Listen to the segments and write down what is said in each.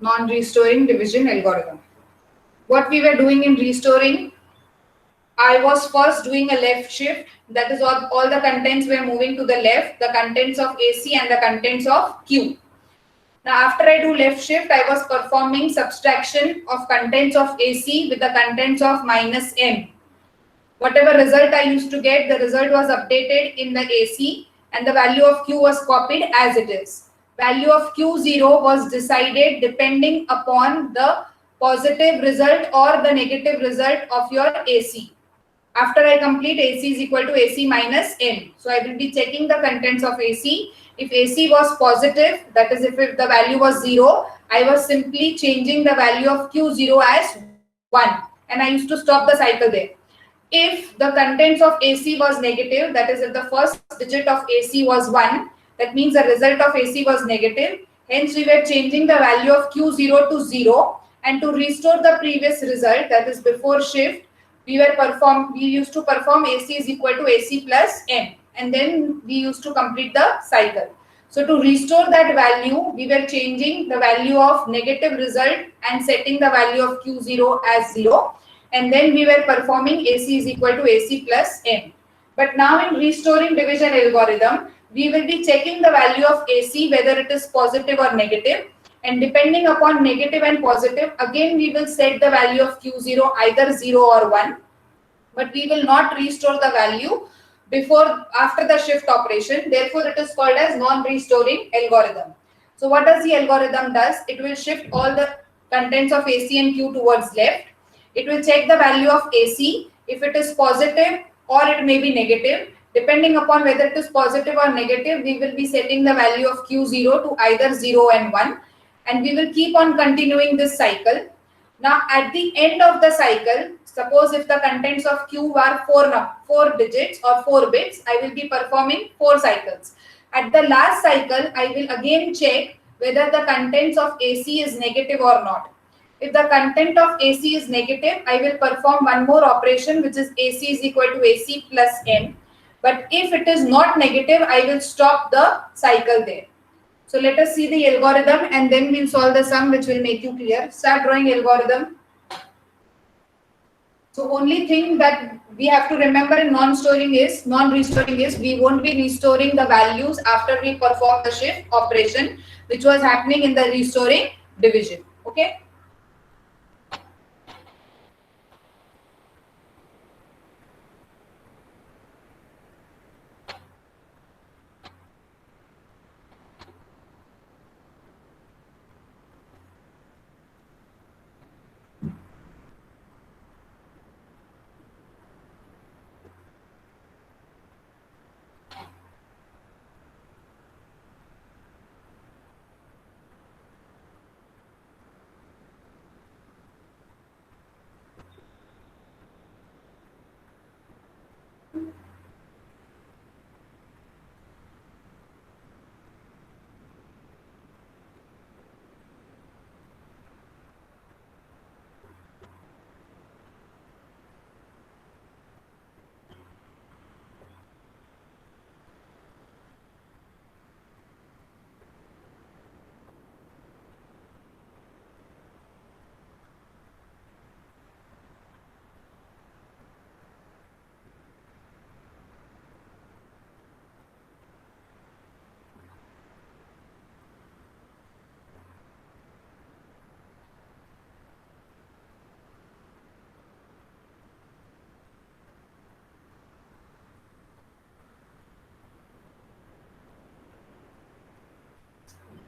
non-restoring division algorithm. What we were doing in restoring, I was first doing a left shift. That is all the contents were moving to the left, the contents of AC and the contents of Q. Now after I do left shift, I was performing subtraction of contents of AC with the contents of minus M. Whatever result I used to get, the result was updated in the AC and the value of Q was copied as it is. Value of Q0 was decided depending upon the positive result or the negative result of your AC. After I complete, AC is equal to AC minus M. So I will be checking the contents of AC. If AC was positive, that is if the value was 0, I was simply changing the value of Q0 as 1 and I used to stop the cycle there. If the contents of AC was negative, that is if the first digit of AC was 1, that means the result of AC was negative. Hence we were changing the value of Q0 to 0, and to restore the previous result, that is before shift, we used to perform AC is equal to AC plus M, and then we used to complete the cycle. So to restore that value, we were changing the value of negative result and setting the value of Q0 as 0, and then we were performing AC is equal to AC plus M. But now in restoring division algorithm, we will be checking the value of AC whether it is positive or negative, and depending upon negative and positive, again we will set the value of Q0 either 0 or 1, but we will not restore the value after the shift operation. Therefore it is called as non-restoring algorithm. So what does the algorithm does? It will shift all the contents of AC and Q towards left. It will check the value of AC. If it is positive or it may be negative, depending upon whether it is positive or negative, we will be setting the value of Q0 to either 0 and 1, and we will keep on continuing this cycle. Now at the end of the cycle, suppose if the contents of Q are 4 digits or 4 bits, I will be performing 4 cycles. At the last cycle, I will again check whether the contents of AC is negative or not. If the content of AC is negative, I will perform one more operation, which is AC is equal to AC plus M. But if it is not negative, I will stop the cycle there. So let us see the algorithm and then we'll solve the sum, which will make you clear. Start drawing algorithm. So only thing that we have to remember in non-restoring is we won't be restoring the values after we perform the shift operation, which was happening in the restoring division. Okay.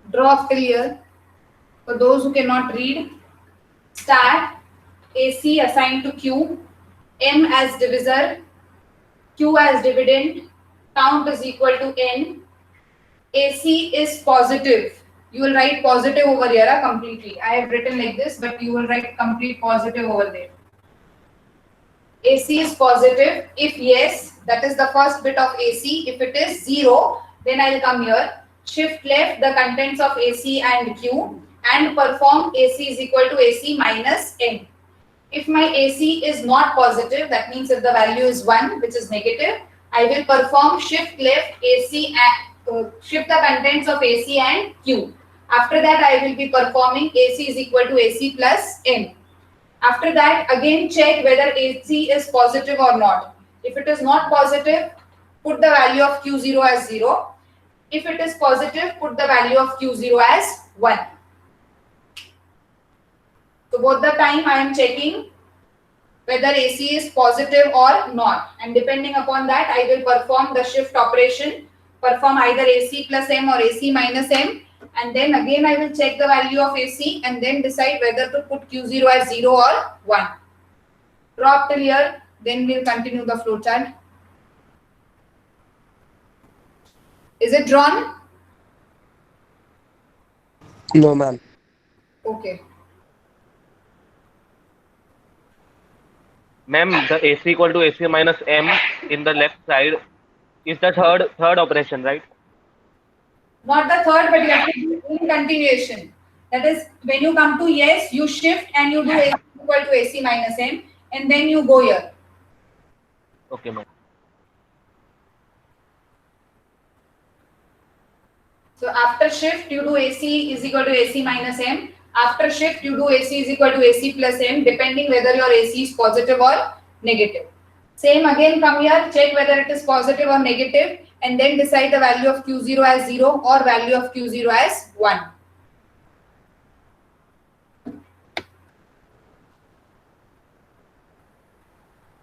Draw up till here. For those who cannot read, start AC assigned to Q, M as divisor, Q as dividend, count is equal to N. AC is positive. You will write positive over here completely. I have written like this, but you will write complete positive over there. AC is positive. If yes, that is the first bit of AC. If it is 0, then I will come here, shift left the contents of AC and Q and perform AC is equal to AC minus M. If my AC is not positive, that means if the value is 1, which is negative, I will perform shift left AC and shift the contents of AC and Q. After that, I will be performing AC is equal to AC plus M. After that, again check whether AC is positive or not. If it is not positive, put the value of Q0 as 0. If it is positive, put the value of Q0 as 1. So both the time I am checking whether AC is positive or not, and depending upon that I will perform the shift operation, perform either AC plus M or AC minus M, and then again I will check the value of AC and then decide whether to put Q0 as 0 or 1. Draw up till here, then we'll continue the flowchart. Is it drawn? No, ma'am. Okay. Ma'am, the AC equal to AC minus M in the left side is the third operation, right? Not the third, but you have to do in continuation. That is, when you come to yes, you shift and you do AC equal to AC minus M, and then you go here. Okay, ma'am. So after shift, you do AC is equal to AC minus M. After shift, you do AC is equal to AC plus M, depending whether your AC is positive or negative. Same again, come here, check whether it is positive or negative, and then decide the value of Q0 as 0 or value of Q0 as 1.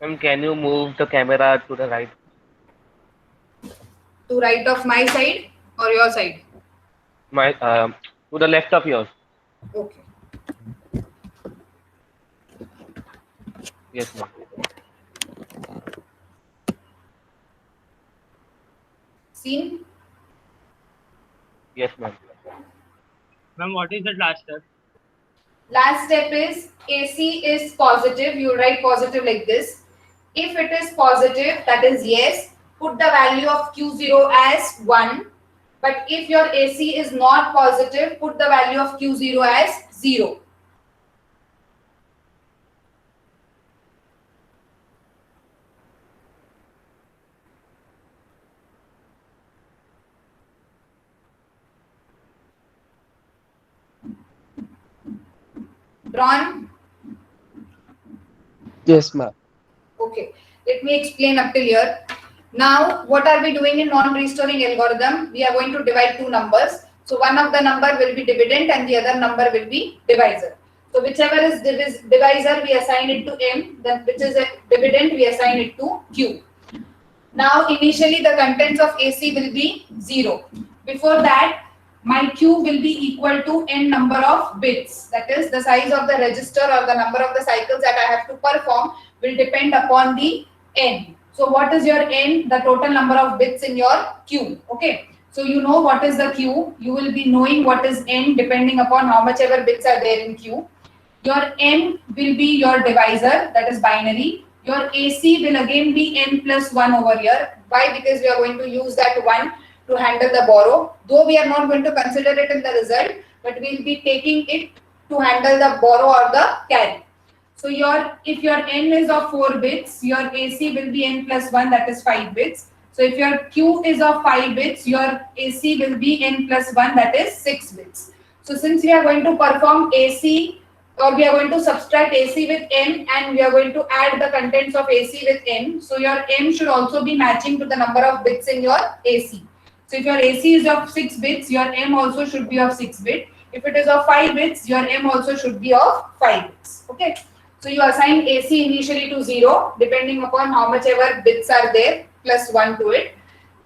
Ma'am, can you move the camera to the right? To right of my side or your side? To the left of yours. Okay. Yes, ma'am. Seen? Yes, ma'am. Ma'am, what is the last step? Last step is AC is positive. You write positive like this. If it is positive, that is yes, put the value of Q0 as 1. But if your AC is not positive, put the value of Q0 as 0. Drawn? Yes, ma'am. Okay, let me explain up till here. Now, what are we doing in non-restoring algorithm? We are going to divide two numbers. So, one of the number will be dividend and the other number will be divisor. So, whichever is divisor, we assign it to M, then which is a dividend, we assign it to Q. Now, initially the contents of AC will be 0. Before that, my Q will be equal to n number of bits. That is, the size of the register or the number of the cycles that I have to perform will depend upon the n. So what is your n? The total number of bits in your Q. Okay. So you know what is the Q. You will be knowing what is n depending upon how much ever bits are there in Q. Your m will be your divisor, that is binary. Your AC will again be n plus 1 over here. Why? Because we are going to use that 1 to handle the borrow. Though we are not going to consider it in the result, but we will be taking it to handle the borrow or the carry. So if your n is of 4 bits, your AC will be n plus 1, that is 5 bits. So if your Q is of 5 bits, your AC will be n plus 1, that is 6 bits. So since we are going to perform AC, or we are going to subtract AC with n and we are going to add the contents of AC with n, so your m should also be matching to the number of bits in your AC. So if your AC is of 6 bits, your m also should be of 6 bit. If it is of 5 bits, your m also should be of 5 bits. Okay. So you assign AC initially to 0, depending upon how much ever bits are there, plus 1 to it.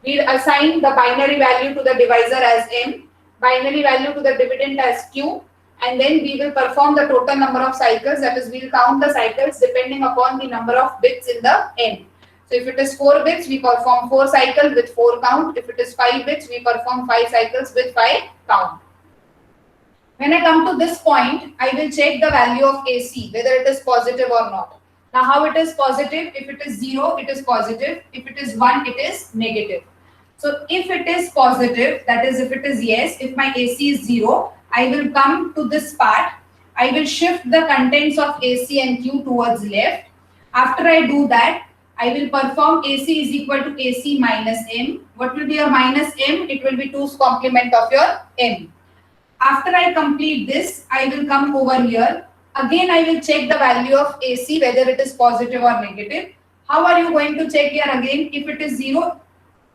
We assign the binary value to the divisor as m, binary value to the dividend as q, and then we will perform the total number of cycles, that is, we will count the cycles depending upon the number of bits in the n. So if it is 4 bits, we perform 4 cycles with 4 count. If it is 5 bits, we perform 5 cycles with 5 count. When I come to this point, I will check the value of AC, whether it is positive or not. Now, how it is positive? If it is 0, it is positive. If it is 1, it is negative. So if it is positive, that is, if it is yes, if my AC is 0, I will come to this part. I will shift the contents of AC and Q towards left. After I do that, I will perform AC is equal to AC minus M. What will be your minus M? It will be 2's complement of your M. After I complete this, I will come over here. Again, I will check the value of AC, whether it is positive or negative. How are you going to check here again? If it is 0,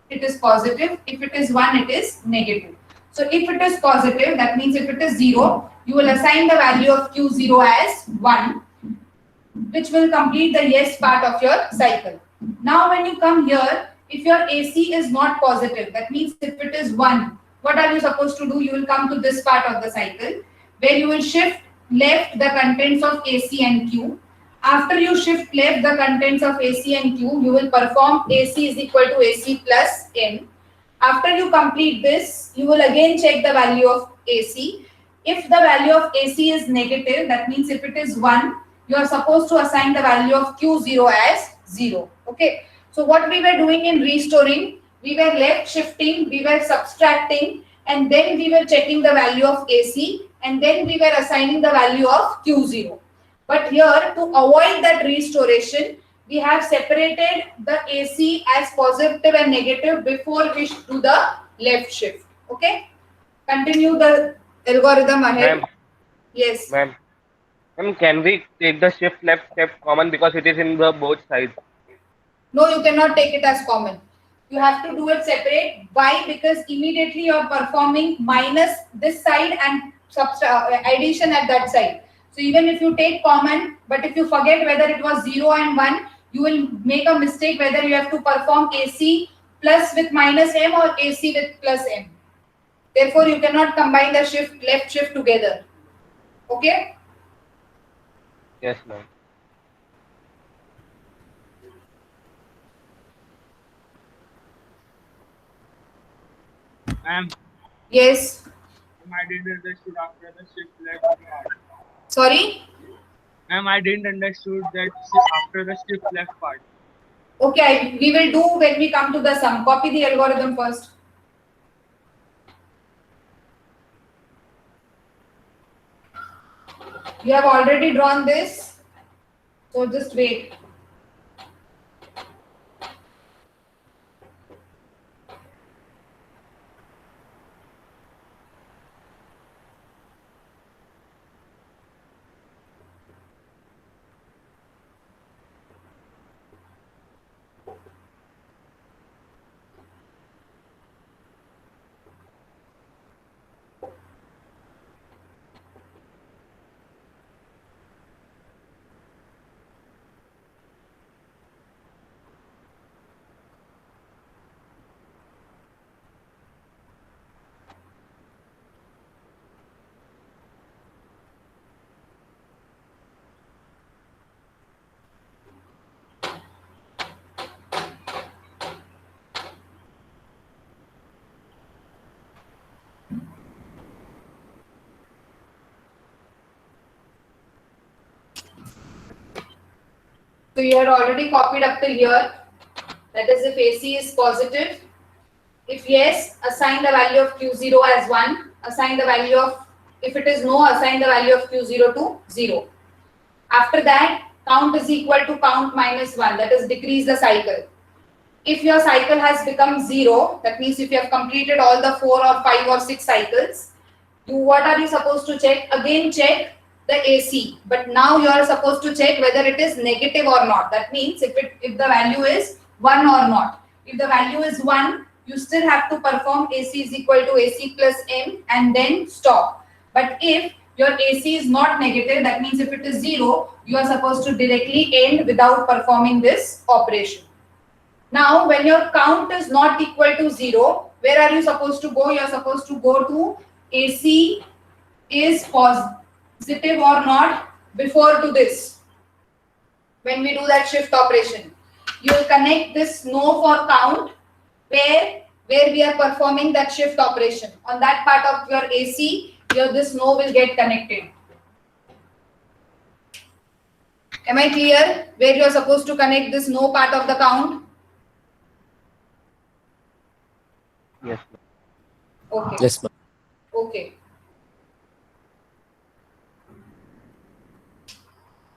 it is positive. If it is 1, it is negative. So if it is positive, that means if it is 0, you will assign the value of Q0 as 1, which will complete the yes part of your cycle. Now when you come here, if your AC is not positive, that means if it is 1, what are you supposed to do? You will come to this part of the cycle where you will shift left the contents of AC and Q. After you shift left the contents of AC and Q, you will perform AC is equal to AC plus N. After you complete this, you will again check the value of AC. If the value of AC is negative, that means if it is 1, you are supposed to assign the value of Q0 as 0. Okay. So what we were doing in restoring, we were left shifting, we were subtracting, and then we were checking the value of AC, and then we were assigning the value of Q0. But here, to avoid that restoration, we have separated the AC as positive and negative before we do the left shift. Okay. Continue the algorithm ahead. Ma'am, Yes. ma'am, can we take the shift left step common because it is in the both sides? No, you cannot take it as common. You have to do it separate. Why? Because immediately you are performing minus this side and addition at that side. So even if you take common, but if you forget whether it was 0 and 1, you will make a mistake whether you have to perform AC plus with minus M or AC with plus M. Therefore, you cannot combine the shift left shift together. Okay? Yes, ma'am. Ma'am, Yes. I didn't understood after the shift left part. Sorry? Ma'am, I didn't understood that after the shift left part. Okay, we will do when we come to the sum. Copy the algorithm first. You have already drawn this, so just wait. So you had already copied up till here. That is if AC is positive. If yes, assign the value of Q0 as 1. Assign the value of, if it is no, assign the value of Q0 to 0. After that, count is equal to count minus 1. That is decrease the cycle. If your cycle has become 0, that means if you have completed all the 4 or 5 or 6 cycles, what are you supposed to check? Again check the AC, but now you are supposed to check whether it is negative or not. That means if the value is 1 or not. If the value is 1, you still have to perform AC is equal to AC plus M and then stop. But if your AC is not negative, that means if it is 0, you are supposed to directly end without performing this operation. Now, when your count is not equal to 0, where are you supposed to go? You are supposed to go to AC is positive or not before to this. When we do that shift operation, you will connect this no for count where we are performing that shift operation. On that part of your AC, this no will get connected. Am I clear? Where you are supposed to connect this no part of the count? Yes, ma'am. Okay. Yes, ma'am. Okay.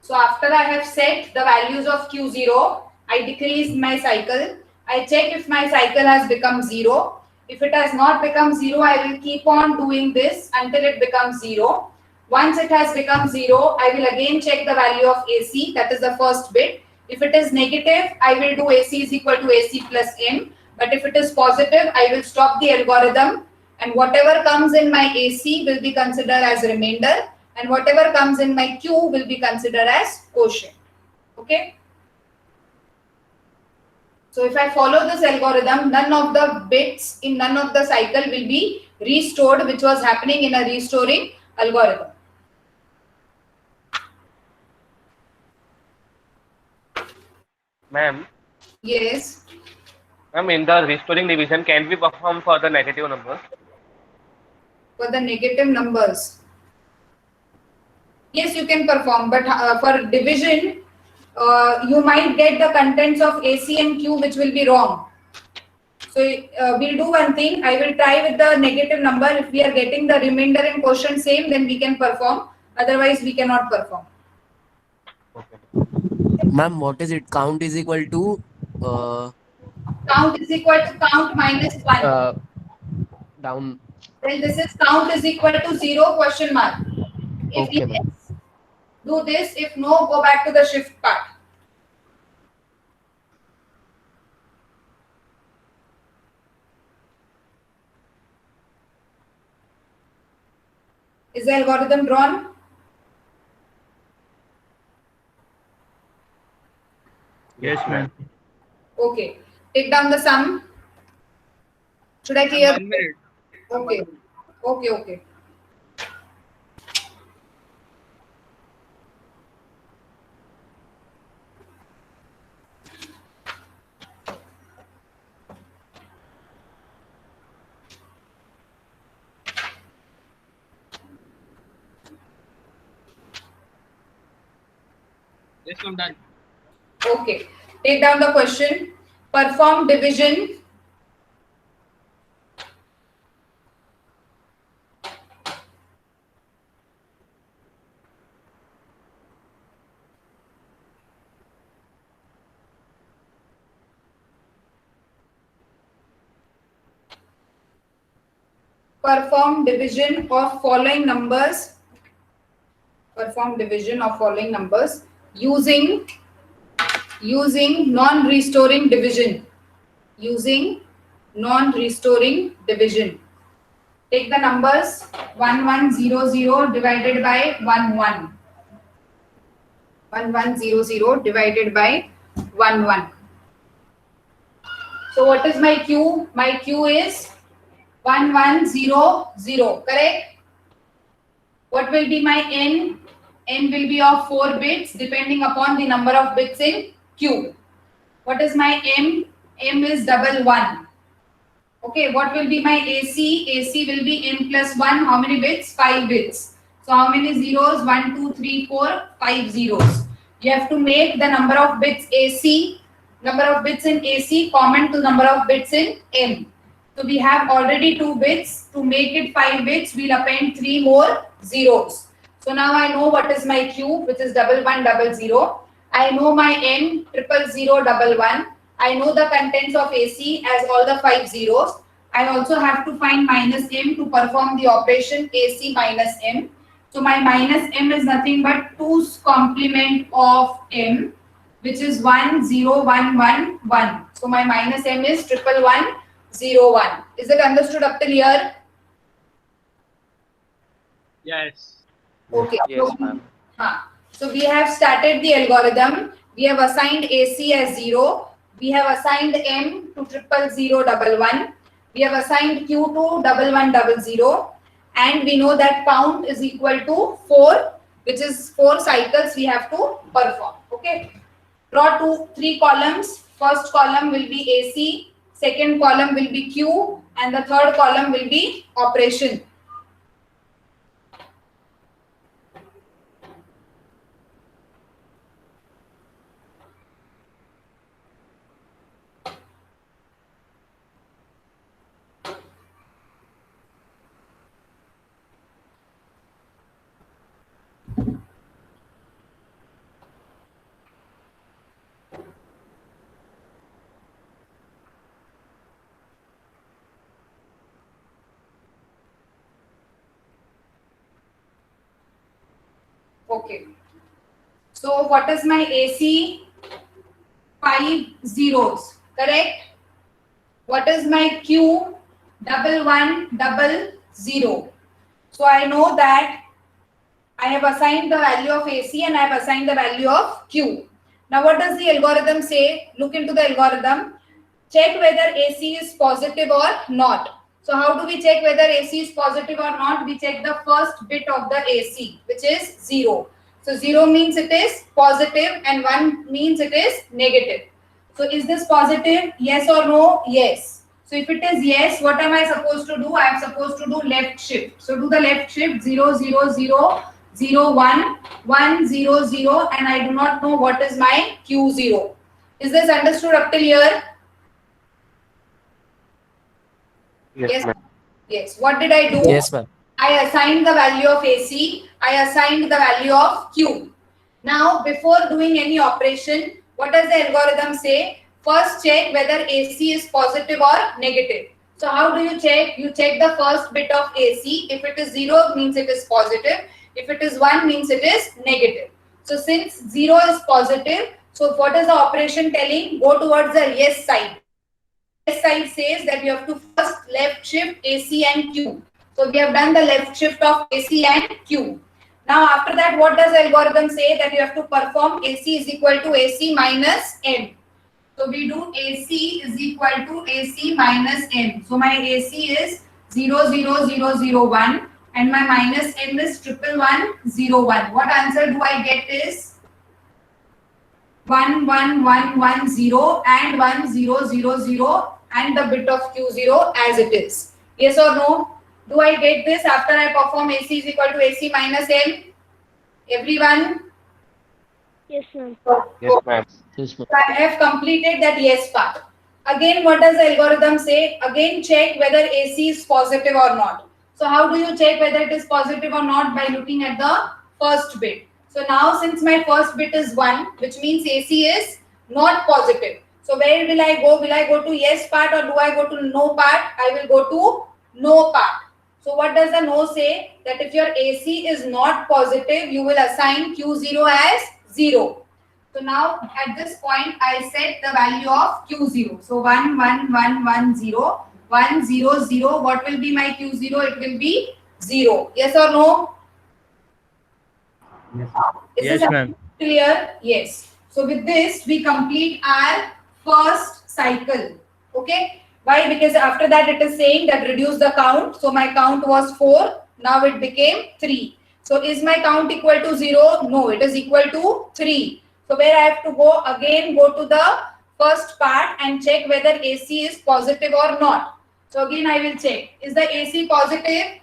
So after I have set the values of Q0, I decrease my cycle. I check if my cycle has become 0. If it has not become 0, I will keep on doing this until it becomes 0. Once it has become 0, I will again check the value of AC, that is the first bit. If it is negative, I will do AC is equal to AC plus M. But if it is positive, I will stop the algorithm, and whatever comes in my AC will be considered as remainder, and whatever comes in my Q will be considered as quotient. Okay. So if I follow this algorithm, none of the bits in none of the cycle will be restored, which was happening in a restoring algorithm. Ma'am, Yes. ma'am, in the restoring division, can we perform for the negative numbers? For the negative numbers, yes, you can perform, but for division, you might get the contents of AC and Q which will be wrong. So we'll do one thing. I will try with the negative number. If we are getting the remainder and quotient same, then we can perform. Otherwise, we cannot perform. Okay. Ma'am, what is it? Count is equal to Count is equal to count minus 1. down. Then this is count is equal to 0 question mark. If Okay, ma'am. yes, do this. If no, go back to the shift part. Is the algorithm drawn? Yes, ma'am. Okay. Take down the sum. Should I clear? 1 minute. Okay. Okay, okay. Yes, ma'am, done. Okay. Take down the question. Perform division. Perform division of following numbers. Perform division of following numbers using non-restoring division. Using non-restoring division. Take the numbers 1100 divided by 11. 1100 divided by 11. So what is my Q? My Q is 1100, correct? What will be my N? N will be of 4 bits depending upon the number of bits in Q. What is my M? M is double 1. Okay, what will be my AC? AC will be N plus 1. How many bits? 5 bits. So how many zeros? 1, 2, 3, 4, 5 zeros. You have to make the number of bits AC, number of bits in AC common to number of bits in M. So we have already 2 bits. To make it 5 bits, we'll append 3 more zeros. So now I know what is my Q, which is 1100. I know my N, 00011. I know the contents of AC as all the 5 zeros. I also have to find minus M to perform the operation AC minus M. So my minus M is nothing but 2's complement of M, which is 10111. So my minus M is 11101. Is it understood up till here? Yes. Okay. Yes, ma'am. So we have started the algorithm. We have assigned AC as 0. We have assigned M to 00011. We have assigned Q to 1100. And we know that count is equal to 4, which is 4 cycles we have to perform. Okay. Draw 3 columns. First column will be AC. Second column will be Q. And the third column will be operation. Okay. So what is my AC? 5 zeros, correct? What is my Q? 1100. So I know that I have assigned the value of AC and I have assigned the value of Q. Now what does the algorithm say? Look into the algorithm. Check whether AC is positive or not. So how do we check whether AC is positive or not? We check the first bit of the AC, which is 0. So 0 means it is positive and 1 means it is negative. So is this positive? Yes or no? Yes. So if it is yes, what am I supposed to do? I am supposed to do left shift. So do the left shift 0, 0, 0, 0, 1, 1, 0, 0, and I do not know what is my Q0. Is this understood up till here? Yes. ma'am. Yes. What did I do? Yes, ma'am. I assigned the value of AC. I assigned the value of Q. Now, before doing any operation, what does the algorithm say? First, check whether AC is positive or negative. So, how do you check? You check the first bit of AC. If it is 0, means it is positive. If it is 1, means it is negative. So, since 0 is positive, so what is the operation telling? Go towards the yes side. Yes side says that you have to first left shift AC and Q. So we have done the left shift of AC and Q. Now after that, what does the algorithm say? That you have to perform AC is equal to AC minus M. So we do AC is equal to AC minus M. So my AC is 0, 0, 0, 0, 1 and my minus M is 11101. What answer do I get is 11110 and 1000 and the bit of Q0 as it is. Yes or no? Do I get this after I perform AC is equal to AC minus M? Everyone? Yes, ma'am. Yes, ma'am. Yes, ma'am. So I have completed that yes part. Again, what does the algorithm say? Again, check whether AC is positive or not. So how do you check whether it is positive or not? By looking at the first bit. So now since my first bit is 1, which means AC is not positive. So where will I go? Will I go to yes part or do I go to no part? I will go to no part. So what does the no say? That if your AC is not positive, you will assign Q0 as 0. So now at this point, I set the value of Q0. So 1, 1, 1, 1, 0, 1, 0, 0. What will be my Q0? It will be 0. Yes or no? Is Yes, this ma'am. clear? Yes. So with this, we complete our first cycle. Okay. Why? Because after that it is saying that reduce the count. So my count was 4. Now it became 3. So is my count equal to 0? No, it is equal to 3. So where I have to go? Again, go to the first part and check whether AC is positive or not. So again I will check. Is the AC positive?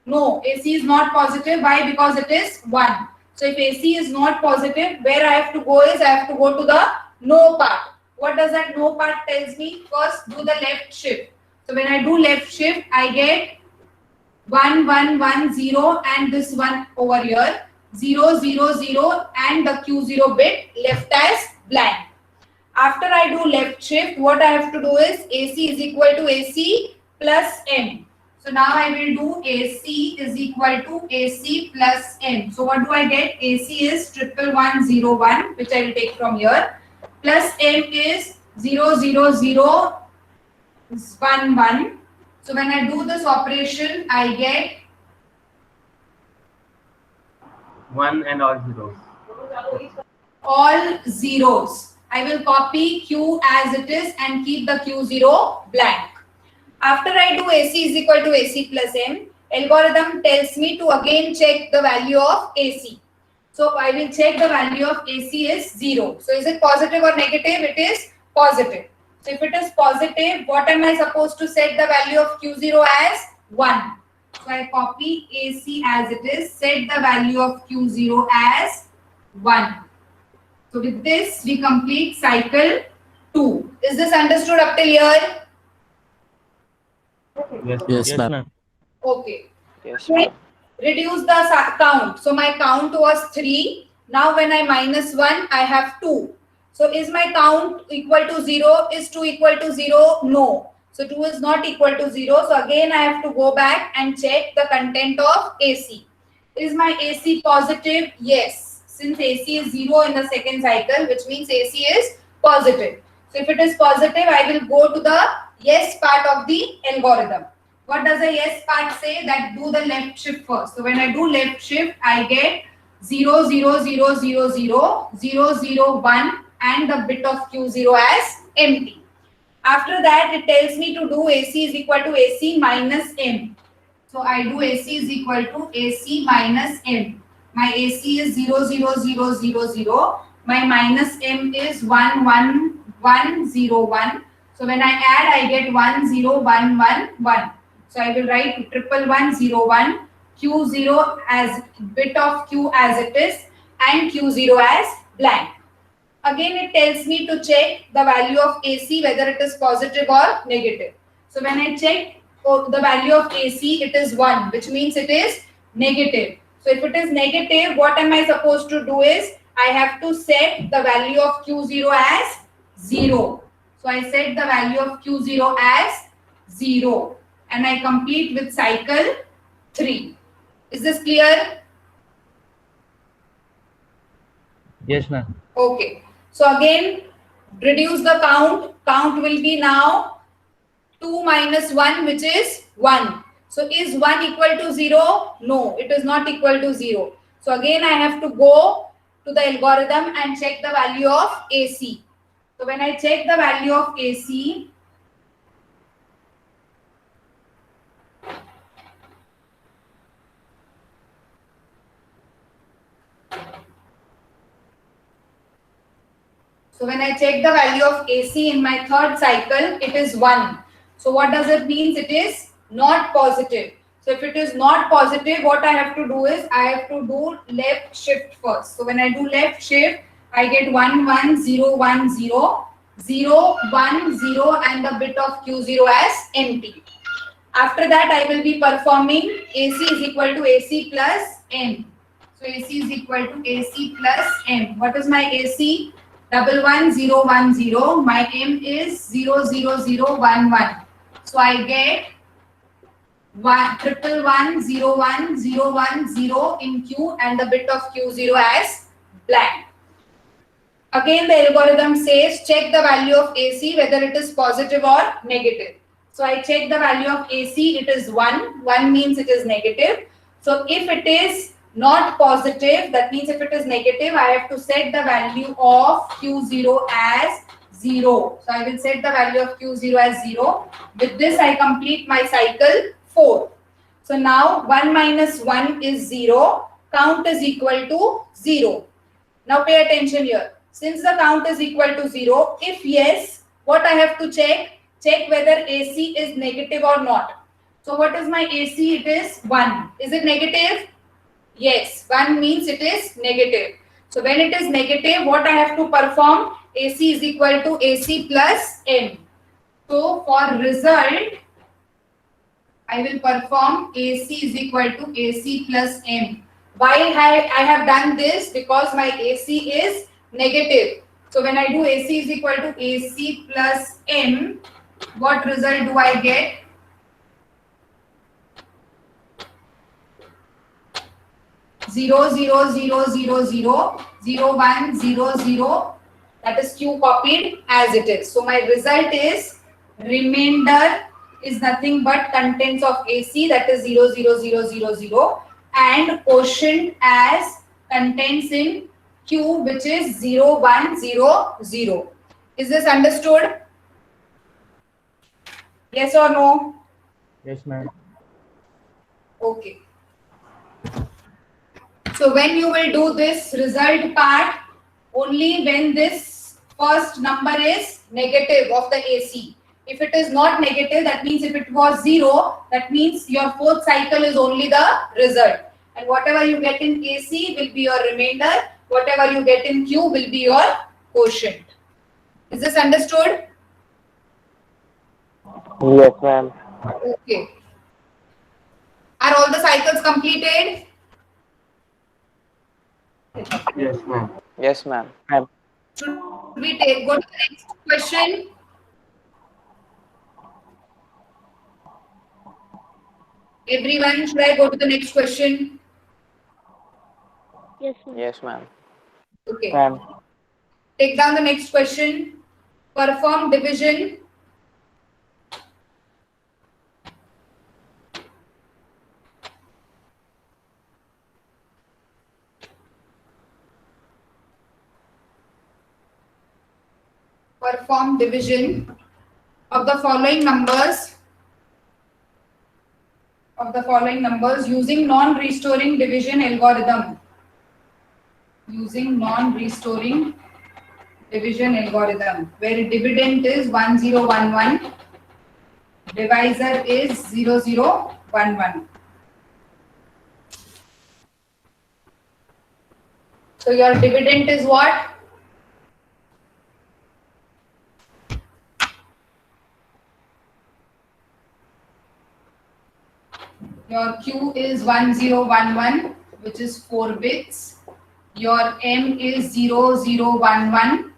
No, AC is not positive. Why? Because it is 1. So if AC is not positive, where I have to go is I have to go to the no part. What does that no part tells me? First, do the left shift. So when I do left shift, I get 1, 1, 1, 0 and this one over here 0, 0, 0 and the Q0 bit left as blank. After I do left shift, what I have to do is AC is equal to AC plus M. So now I will do AC is equal to AC plus M. So what do I get? AC is 11101, which I will take from here, plus M is 00011. So when I do this operation, I get 1 and all zeros. all zeros. I will copy Q as it is and keep the Q0 blank. After I do AC is equal to AC plus M, algorithm tells me to again check the value of AC. So I will check the value of AC is 0. So is it positive or negative? It is positive. So if it is positive, what am I supposed to set the value of Q0 as? 1. So I copy AC as it is, set the value of Q0 as 1. So with this, we complete cycle 2. Is this understood up till here? Yes, ma'am. ma'am. Okay. Yes, Okay. Reduce the count. So my count was 3. Now when I minus 1, I have 2. So is my count equal to 0? Is 2 equal to 0? No. So 2 is not equal to 0. So again I have to go back and check the content of AC. Is my AC positive? Yes. Since AC is 0 in the second cycle, which means AC is positive. So if it is positive, I will go to the yes part of the algorithm. What does the yes part say? That do the left shift first. So when I do left shift, I get 0, 0, 0, 0, 0, 0, 0, 1 and the bit of Q0 as empty. After that, it tells me to do AC is equal to AC minus M. So I do AC is equal to AC minus M. My AC is 0, 0, 0, 0, 0. My minus M is 1, 1, 1, 0, 1. So when I add, I get 1, 0, 1, 1, 1. So I will write 11101 Q0 as bit of Q as it is and Q0 as blank. Again, it tells me to check the value of AC whether it is positive or negative. So when I check the value of AC, it is 1, which means it is negative. So if it is negative, what am I supposed to do is I have to set the value of Q0 as 0. So I set the value of Q0 as 0 and I complete with cycle 3. Is this clear? Yes, ma'am. Okay. So again, reduce the count. Count will be now 2 minus 1, which is 1. So is 1 equal to 0? No, it is not equal to 0. So again, I have to go to the algorithm and check the value of AC. So when I check the value of AC, so when I check the value of AC in my third cycle, it is 1. So what does it mean? It is not positive. So if it is not positive, what I have to do is I have to do left shift first. So when I do left shift, I get 1, 1, 0, 1, 0, 0, 1, 0 and the bit of Q0 as empty. After that, I will be performing AC is equal to AC plus M. So AC is equal to AC plus M. What is my AC? 11010. My M is 00011. So I get 1111010 in Q and the bit of Q0 as blank. Again, the algorithm says check the value of AC whether it is positive or negative. So I check the value of AC, it is 1. 1 means it is negative. So if it is not positive, that means if it is negative, I have to set the value of Q0 as 0. So I will set the value of Q0 as 0. With this, I complete my cycle 4. So now 1 minus 1 is 0. Count is equal to 0. Now pay attention here. Since the count is equal to 0, if yes, what I have to check? Check whether AC is negative or not. So what is my AC? It is 1. Is it negative? Yes, 1 means it is negative. So when it is negative, what I have to perform? AC is equal to AC plus M. So for result, I will perform AC is equal to AC plus M. Why I have done this? Because my AC is negative. So when I do AC is equal to AC plus M, what result do I get? Zero, 0, 0, 0, 0, 0, 1, 0, 0. That is Q copied as it is. So my result is remainder is nothing but contents of AC, that is 0, 0, 0, 0, 0 and quotient as contents in Q, which is 0, 1, 0, 0. Is this understood? Yes or no? Yes, ma'am. Okay. So when you will do this result part, only when this first number is negative of the AC. If it is not negative, that means if it was 0, that means your fourth cycle is only the result. And whatever you get in AC will be your remainder. Whatever you get in Q will be your quotient. Is this understood? Yes, ma'am. Okay. Are all the cycles completed? Yes, ma'am. Yes, ma'am. Should we go to the next question? Everyone, should I go to the next question? Yes, ma'am. Yes, ma'am. Okay. Ma'am. Take down the next question. Perform division. Perform division of the following numbers using non-restoring division algorithm. Using non-restoring division algorithm, where dividend is 1011, divisor is 0011. So your dividend is what? Your Q is 1011, which is 4 bits. Your M is 0011.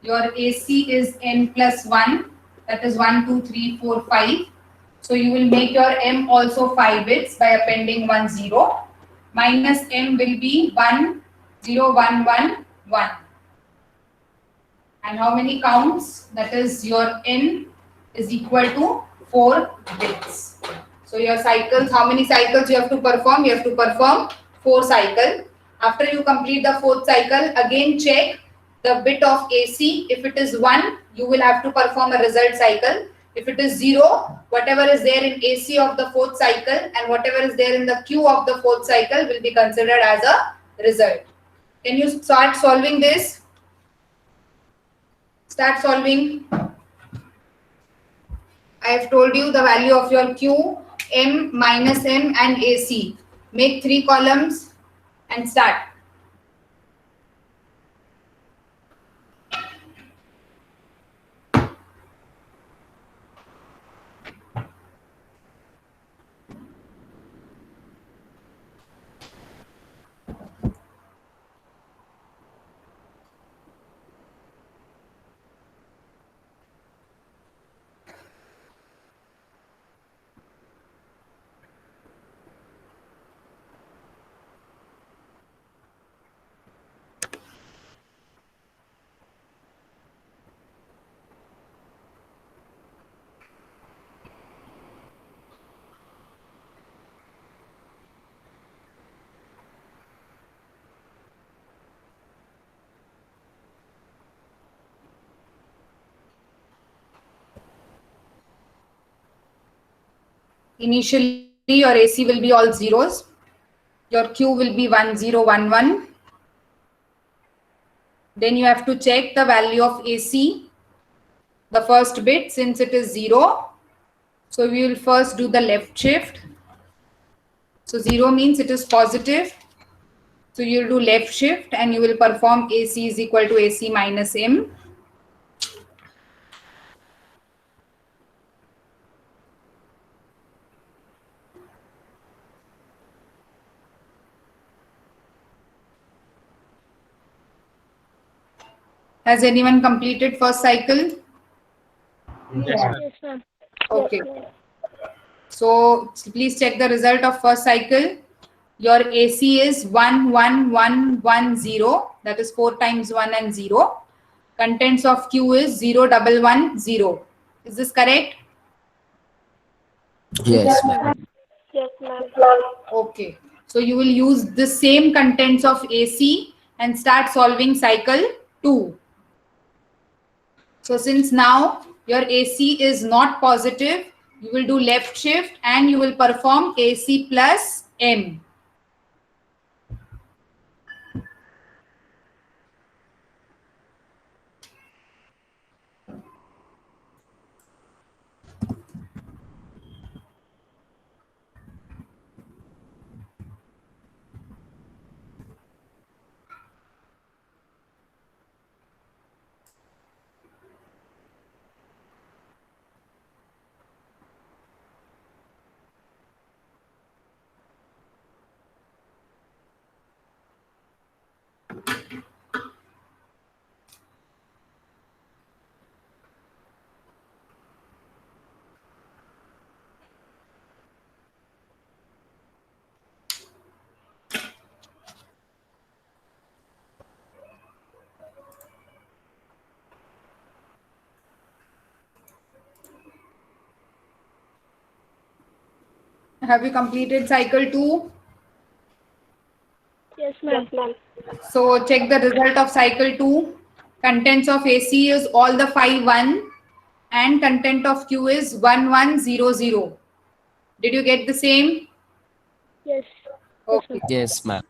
Your AC is N plus 1, that is 1, 2, 3, 4, 5. So you will make your M also 5 bits by appending 1 0. Minus M will be 1 0 1 1 1. And how many counts? That is your N is equal to 4 bits. So your cycles, how many cycles you have to perform? You have to perform 4 cycles. After you complete the 4th cycle, again check the bit of AC. If it is 1, you will have to perform a result cycle. If it is 0, whatever is there in AC of the 4th cycle and whatever is there in the Q of the 4th cycle will be considered as a result. Can you start solving this? Start solving. I have told you the value of your Q, M, minus M and AC. Make 3 columns and start. Initially, your AC will be all zeros. Your Q will be 1011. Then you have to check the value of AC, the first bit, since it is 0. So we will first do the left shift. So 0 means it is positive. So you will do left shift and you will perform AC is equal to AC minus M. Has anyone completed first cycle? Yes, ma'am. Yes, ma'am. Okay. Yes, ma'am. So please check the result of first cycle. Your AC is 11110. That is 4 times 1 and 0. Contents of Q is 0110. Is this correct? Yes, ma'am. Yes, ma'am. Okay. So you will use the same contents of AC and start solving cycle 2. So since now your AC is not positive, you will do left shift and you will perform AC plus M. Have you completed cycle 2? Yes, ma'am. So check the result of cycle 2. Contents of AC is all the 5 1 and content of Q is 1 1 0 0. Did you get the same? Yes. Yes, Okay. ma'am. Yes, ma'am.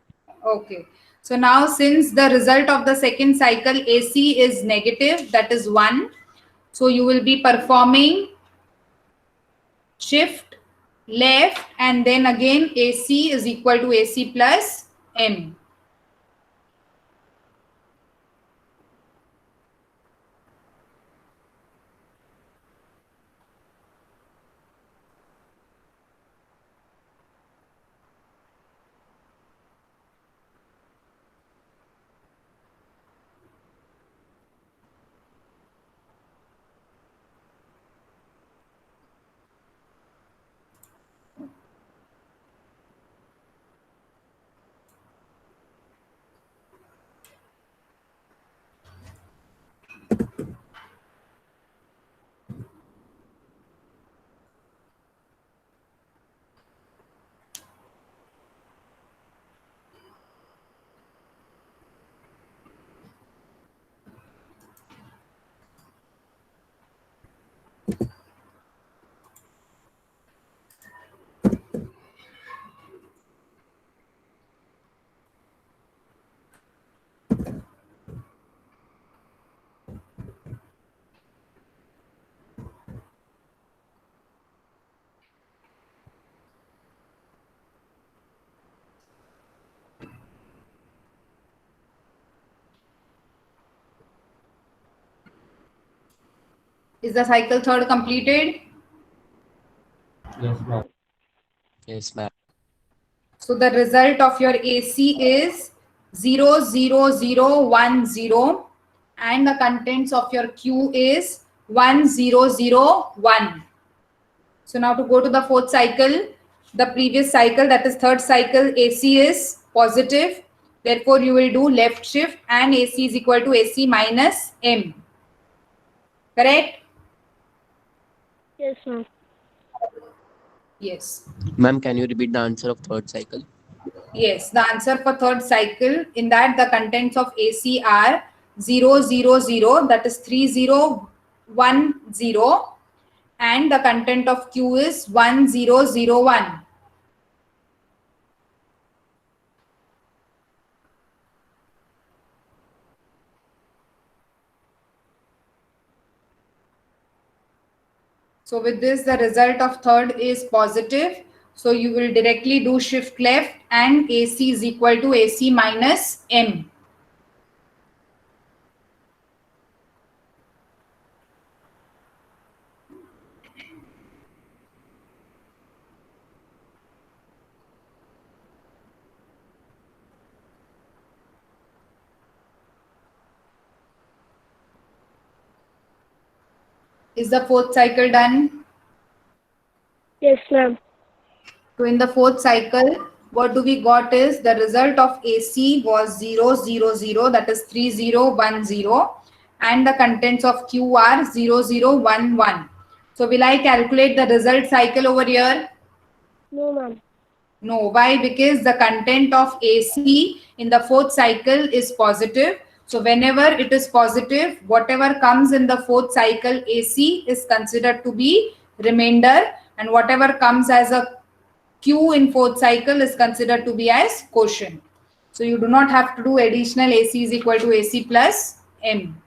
Okay. So now since the result of the second cycle AC is negative, that is 1. So you will be performing shift left and then again AC is equal to AC plus M. Is the cycle third completed? Yes, ma'am. Yes, ma'am. So the result of your AC is 0 0 0 1 0 and the contents of your Q is 1 0 0 1. So now to go to the fourth cycle, the previous cycle, that is third cycle, AC is positive. Therefore, you will do left shift and AC is equal to AC minus M. Correct? Yes, ma'am. Yes. Ma'am, can you repeat the answer of third cycle? Yes. The answer for third cycle, in that the contents of AC are 0 0 0, that is 3 0 1 0, and the content of Q is 1 0 0 1. So with this, the result of third is positive. So you will directly do shift left and AC is equal to AC minus M. Is the fourth cycle done? Yes, ma'am. So in the fourth cycle, what do we got is the result of AC was 0 0 0, that is 3 0 1 0, and the contents of Q are 0 0 1 1. So will I calculate the result cycle over here? No, ma'am. No. Why? Because the content of AC in the fourth cycle is positive. So whenever it is positive, whatever comes in the fourth cycle AC is considered to be remainder, and whatever comes as a Q in fourth cycle is considered to be as quotient. So you do not have to do additional AC is equal to AC plus M.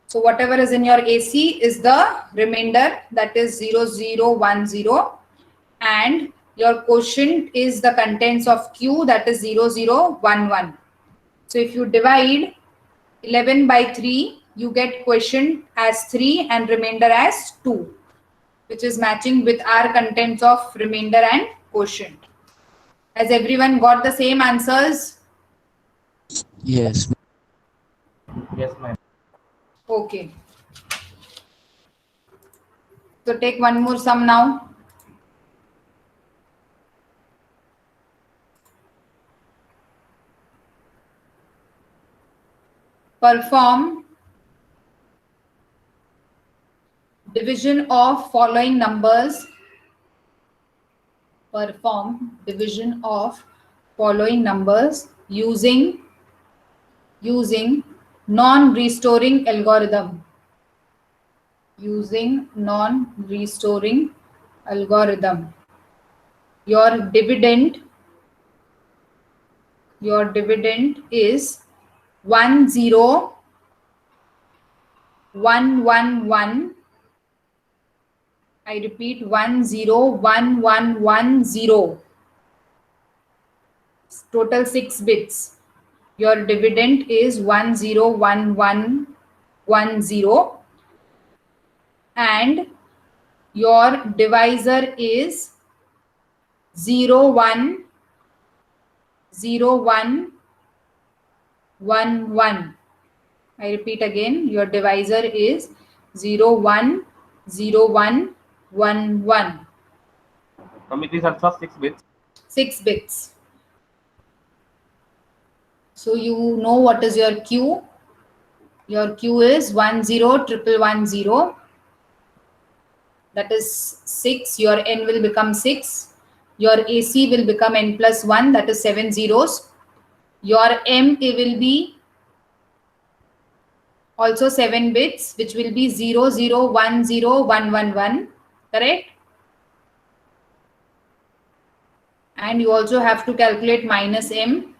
So whatever is in your AC is the remainder, that is 0 0 1 0, and your quotient is the contents of Q, that is 0 0 1 1. So if you divide 11 by 3, you get quotient as 3 and remainder as 2, which is matching with our contents of remainder and quotient. Has everyone got the same answers? Yes. Yes, ma'am. Okay. So take one more sum now. Perform division of following numbers perform division of following numbers using non-restoring algorithm. Using non-restoring algorithm. Your dividend is 10111. I repeat, 10111. Total 6 bits. Your dividend is 101110, and your divisor is 010111. I repeat again, your divisor is 010111. Ma'am, it is also 6 bits. 6 bits. So you know what is your Q. Your Q is 1011110. That is 6. Your N will become 6. Your AC will become N plus 1. That is 7 zeros. Your M, it will be also 7 bits, which will be 0010111. Correct? And you also have to calculate minus M.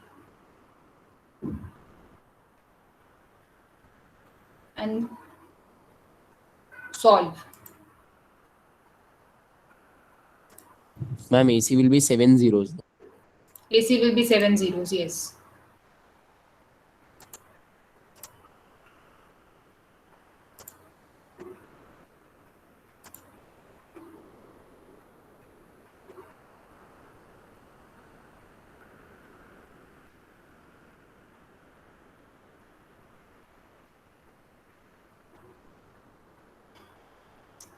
And solve. Ma'am, AC will be 7 zeros. AC will be 7 zeros, yes.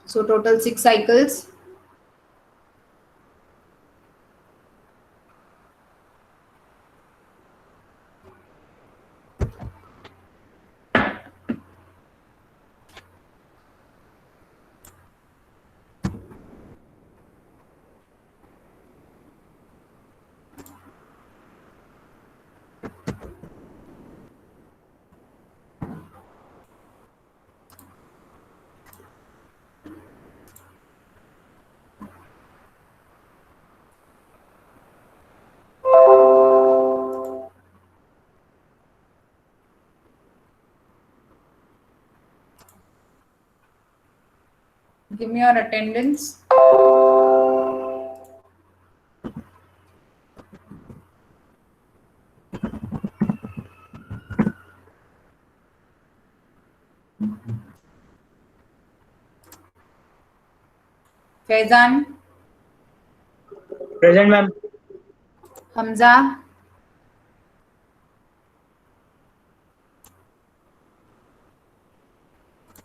So total 6 cycles. Give me your attendance. Faizan, Present, ma'am. Hamza,